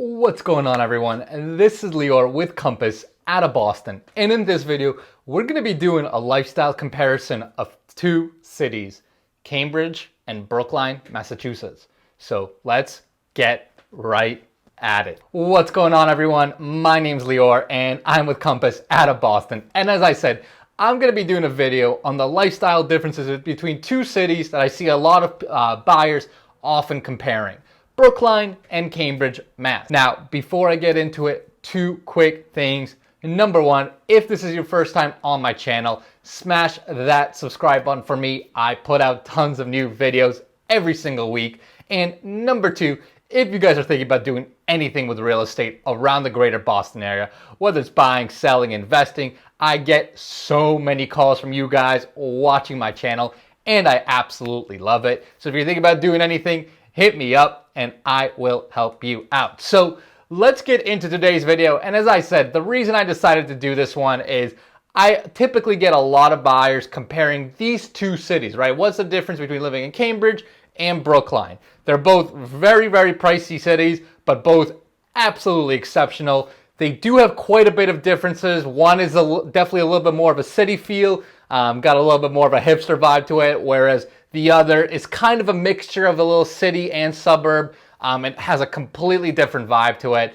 What's going on, everyone? This is Lior with Compass out of Boston, and in this video we're going to be doing a lifestyle comparison of two cities, Cambridge and Brookline, Massachusetts. So let's get right at it. What's going on, everyone? My name's Lior and I'm with Compass out of Boston, and as I said, I'm going to be doing a video on the lifestyle differences between two cities that I see a lot of buyers often comparing. Brookline and Cambridge, Mass. Now, before I get into it, two quick things. Number one, if this is your first time on my channel, smash that subscribe button for me. I put out tons of new videos every single week. And number two, if you guys are thinking about doing anything with real estate around the greater Boston area, whether it's buying, selling, investing, I get so many calls from you guys watching my channel, and I absolutely love it. So if you're thinking about doing anything, hit me up and I will help you out. So let's get into today's video. And as I said, the reason I decided to do this one is I typically get a lot of buyers comparing these two cities, right? What's the difference between living in Cambridge and Brookline? They're both very, very pricey cities, but both absolutely exceptional. They do have quite a bit of differences. One is definitely a little bit more of a city feel, got a little bit more of a hipster vibe to it, whereas the other is kind of a mixture of a little city and suburb. It has a completely different vibe to it.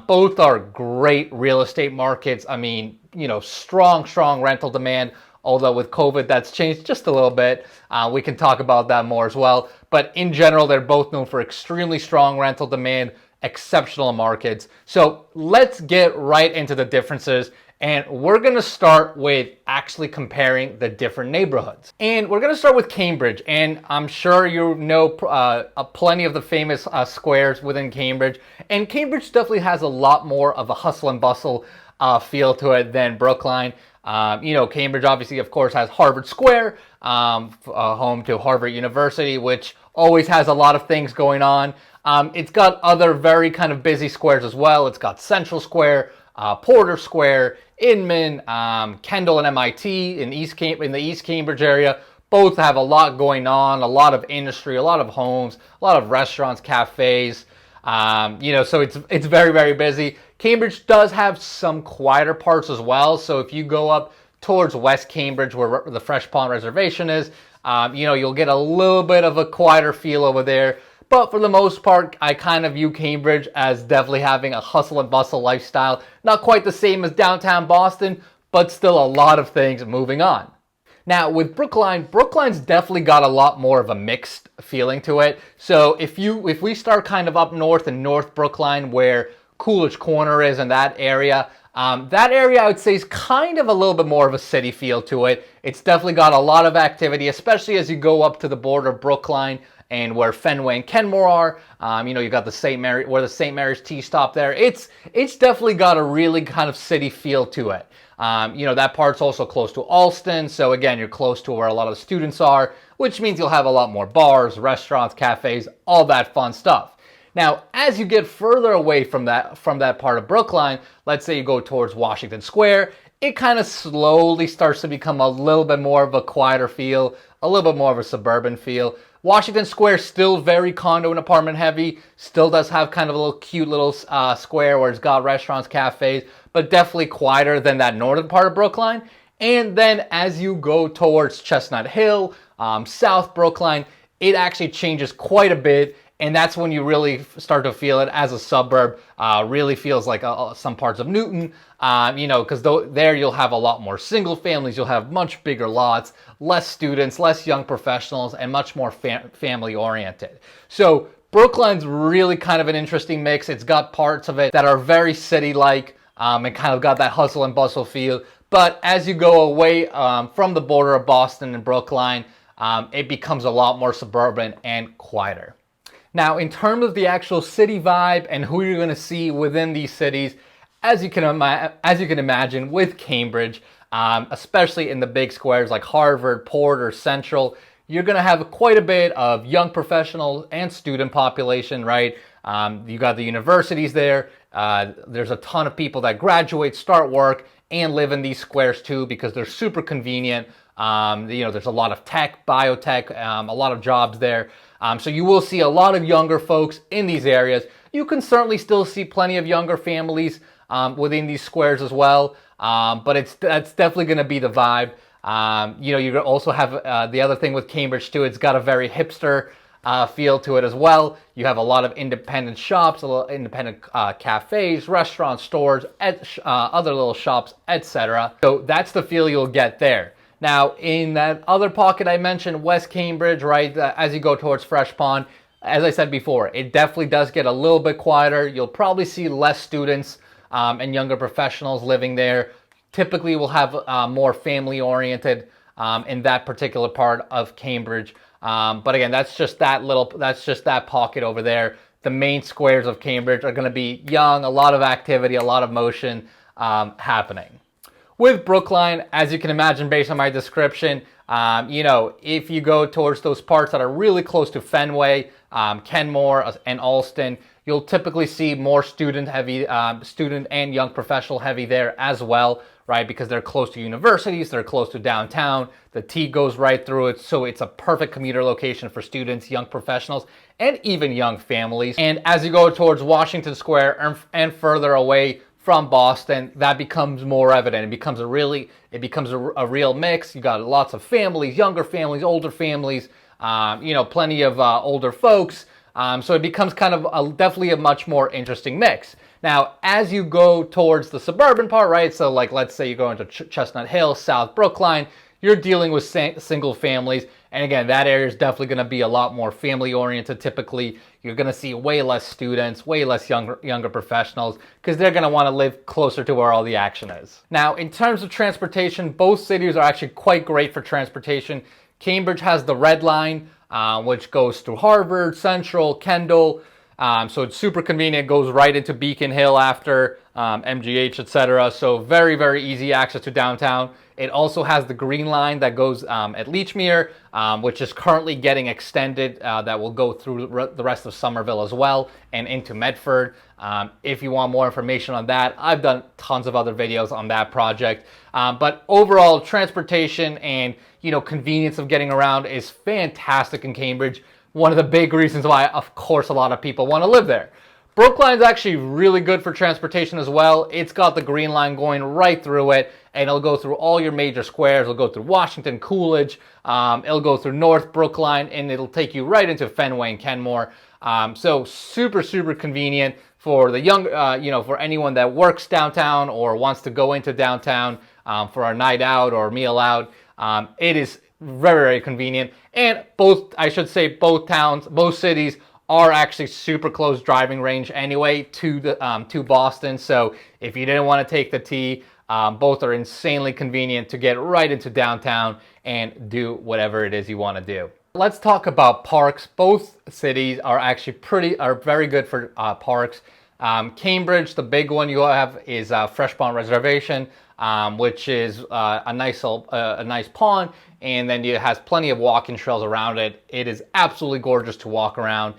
Both are great real estate markets. I mean, you know, strong rental demand. Although with COVID, that's changed just a little bit. We can talk about that more as well. But in general, they're both known for extremely strong rental demand, exceptional markets. So let's get right into the differences. And we're going to start with actually comparing the different neighborhoods. And we're going to start with Cambridge. And I'm sure you know plenty of the famous squares within Cambridge. And Cambridge definitely has a lot more of a hustle and bustle feel to it than Brookline. You know, Cambridge obviously, of course, has Harvard Square, home to Harvard University, which always has a lot of things going on. It's got other very kind of busy squares as well. It's got Central Square, Porter Square, Inman, Kendall and MIT in the East Cambridge area. Both have a lot going on, a lot of industry, a lot of homes, a lot of restaurants, cafes. You know, so it's very, very busy. Cambridge does have some quieter parts as well. So if you go up towards West Cambridge, where the Fresh Pond Reservation is, you know, you'll get a little bit of a quieter feel over there. But for the most part, I kind of view Cambridge as definitely having a hustle and bustle lifestyle. Not quite the same as downtown Boston, but still a lot of things moving on. Now with Brookline, Brookline's definitely got a lot more of a mixed feeling to it. So if we start kind of up north in North Brookline, where Coolidge Corner is in that area I would say is kind of a little bit more of a city feel to it. It's definitely got a lot of activity, especially as you go up to the border of Brookline and where Fenway and Kenmore are. You know, you got the St. Mary, where the St. Mary's T stop there. It's definitely got a really kind of city feel to it. You know, that part's also close to Alston. So again, you're close to where a lot of the students are, which means you'll have a lot more bars, restaurants, cafes, all that fun stuff. Now, as you get further away from that part of Brookline, let's say you go towards Washington Square, it kind of slowly starts to become a little bit more of a quieter feel, a little bit more of a suburban feel. Washington Square still very condo and apartment heavy, still does have kind of a little cute little square where it's got restaurants, cafes, but definitely quieter than that northern part of Brookline. And then as you go towards Chestnut Hill, South Brookline, it actually changes quite a bit. And that's when you really start to feel it as a suburb. Really feels like some parts of Newton, you know, because there you'll have a lot more single families. You'll have much bigger lots, less students, less young professionals, and much more family oriented. So Brookline's really kind of an interesting mix. It's got parts of it that are very city-like and kind of got that hustle and bustle feel. But as you go away from the border of Boston and Brookline, it becomes a lot more suburban and quieter. Now, in terms of the actual city vibe and who you're going to see within these cities, as you can imagine with Cambridge, especially in the big squares like Harvard, Porter, Central, you're going to have quite a bit of young professional and student population, right? You got the universities there. There's a ton of people that graduate, start work, and live in these squares too because they're super convenient. There's a lot of tech, biotech, a lot of jobs there. So you will see a lot of younger folks in these areas. You can certainly still see plenty of younger families within these squares as well. But that's definitely going to be the vibe. You also have the other thing with Cambridge too. It's got a very hipster feel to it as well. You have a lot of independent shops, a little independent cafes, restaurants, stores, other little shops, etc. So that's the feel you'll get there. Now, in that other pocket I mentioned, West Cambridge, right, as you go towards Fresh Pond, as I said before, it definitely does get a little bit quieter. You'll probably see less students and younger professionals living there. Typically, we'll have more family-oriented in that particular part of Cambridge. But again, that's just that pocket over there. The main squares of Cambridge are going to be young, a lot of activity, a lot of motion happening. With Brookline, as you can imagine based on my description, if you go towards those parts that are really close to Fenway, Kenmore, and Alston, you'll typically see more student and young professional heavy there as well, right? Because they're close to universities, they're close to downtown, the T goes right through it, so it's a perfect commuter location for students, young professionals, and even young families. And as you go towards Washington Square and further away from Boston, that becomes more evident. It becomes a real mix. You got lots of families, younger families, older families, plenty of older folks. So it becomes kind of definitely a much more interesting mix. Now, as you go towards the suburban part, right? So like, let's say you go into Chestnut Hill, South Brookline, you're dealing with single families. And again, that area is definitely going to be a lot more family oriented. Typically, you're going to see way less students, way less younger professionals, because they're going to want to live closer to where all the action is. Now, in terms of transportation, both cities are actually quite great for transportation. Cambridge has the Red Line, which goes through Harvard, Central, Kendall. So it's super convenient. It goes right into Beacon Hill after MGH, etc. So very, very easy access to downtown. It also has the Green Line that goes at Leechmere, which is currently getting extended. That will go through the rest of Somerville as well and into Medford. If you want more information on that, I've done tons of other videos on that project. But overall, transportation and convenience of getting around is fantastic in Cambridge. One of the big reasons why, of course, a lot of people want to live there. Brookline's actually really good for transportation as well. It's got the Green Line going right through it, and it'll go through all your major squares. It'll go through Washington, Coolidge, it'll go through North Brookline, and it'll take you right into Fenway and Kenmore. So super, super convenient for the young, for anyone that works downtown or wants to go into downtown for a night out or meal out. It is very, very convenient. And both towns, both cities are actually super close driving range anyway to Boston. So if you didn't want to take the T, both are insanely convenient to get right into downtown and do whatever it is you want to do. Let's talk about parks. Both cities are actually very good for parks. Cambridge, the big one you have is Fresh Pond Reservation, which is a nice pond, and then it has plenty of walking trails around it. It is absolutely gorgeous to walk around.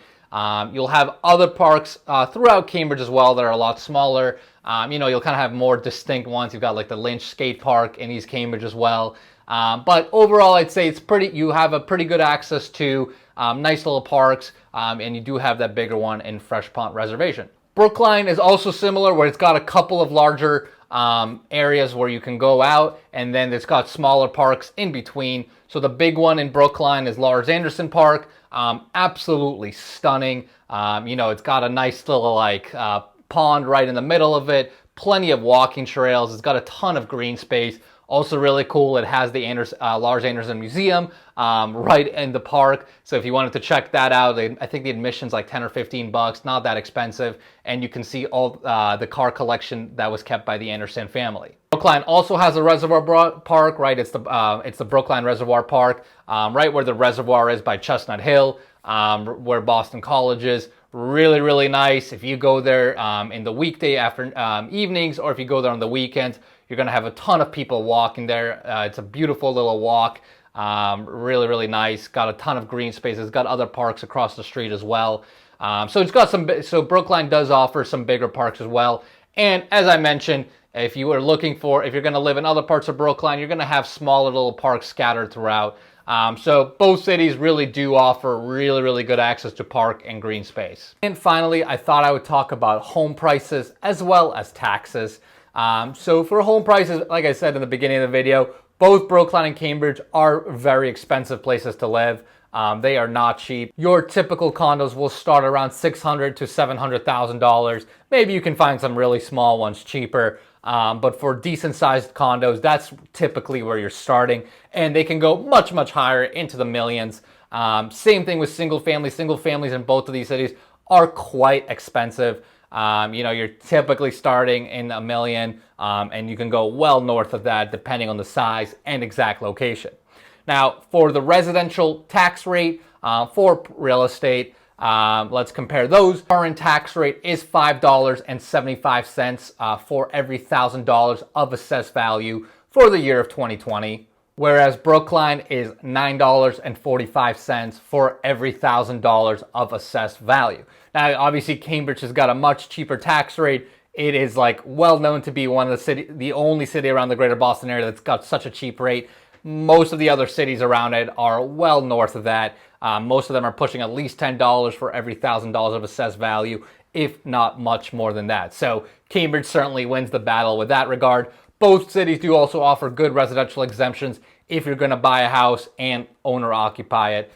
You'll have other parks throughout Cambridge as well that are a lot smaller. You'll kind of have more distinct ones. You've got like the Lynch Skate Park in East Cambridge as well. But overall, I'd say you have a pretty good access to nice little parks, and you do have that bigger one in Fresh Pond Reservation. Brookline is also similar, where it's got a couple of larger areas where you can go out, and then it's got smaller parks in between. So the big one in Brookline is Lars Anderson Park. Absolutely stunning. It's got a nice little pond right in the middle of it, plenty of walking trails. It's got a ton of green space. Also really cool, it has the Lars Anderson Museum right in the park. So if you wanted to check that out, I think the admission's like 10 or 15 bucks, not that expensive. And you can see all the car collection that was kept by the Anderson family. Brookline also has a reservoir park, right? It's the Brookline Reservoir Park, right where the reservoir is by Chestnut Hill, where Boston College is. Really, really nice. If you go there in the weekday evenings, or if you go there on the weekends, you're going to have a ton of people walking there. It's a beautiful little walk. Really, really nice. Got a ton of green spaces. Got other parks across the street as well. So Brookline does offer some bigger parks as well. And as I mentioned, If you are looking for, if you're going to live in other parts of Brookline, you're going to have smaller little parks scattered throughout. So both cities really do offer really good access to park and green space. And finally, I thought I would talk about home prices as well as taxes. So for home prices, like I said in the beginning of the video, both Brookline and Cambridge are very expensive places to live. They are not cheap. Your typical condos will start around $600,000 to $700,000. Maybe you can find some really small ones cheaper. But for decent sized condos, that's typically where you're starting, and they can go much higher into the millions. Same thing with single families. Single families in both of these cities are quite expensive. You're typically starting in $1 million, and you can go well north of that depending on the size and exact location. Now, for the residential tax rate for real estate, let's compare those. Current tax rate is $5.75 for every $1,000 of assessed value for the year of 2020, whereas Brookline is $9.45 for every $1,000 of assessed value. Now, obviously, Cambridge has got a much cheaper tax rate. It is well known to be the only city around the greater Boston area that's got such a cheap rate. Most of the other cities around it are well north of that. Most of them are pushing at least $10 for every $1,000 of assessed value, if not much more than that. So Cambridge certainly wins the battle with that regard. Both cities do also offer good residential exemptions. If you're going to buy a house and own or occupy it,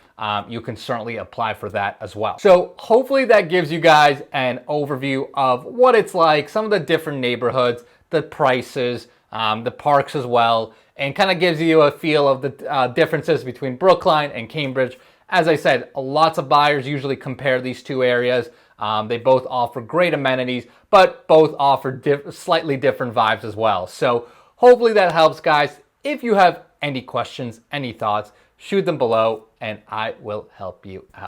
you can certainly apply for that as well. So hopefully that gives you guys an overview of what it's like, some of the different neighborhoods, the prices, the parks as well, and kind of gives you a feel of the differences between Brookline and Cambridge. As I said, lots of buyers usually compare these two areas. They both offer great amenities, but both offer slightly different vibes as well. So hopefully that helps, guys. If you have any questions, any thoughts, shoot them below and I will help you out.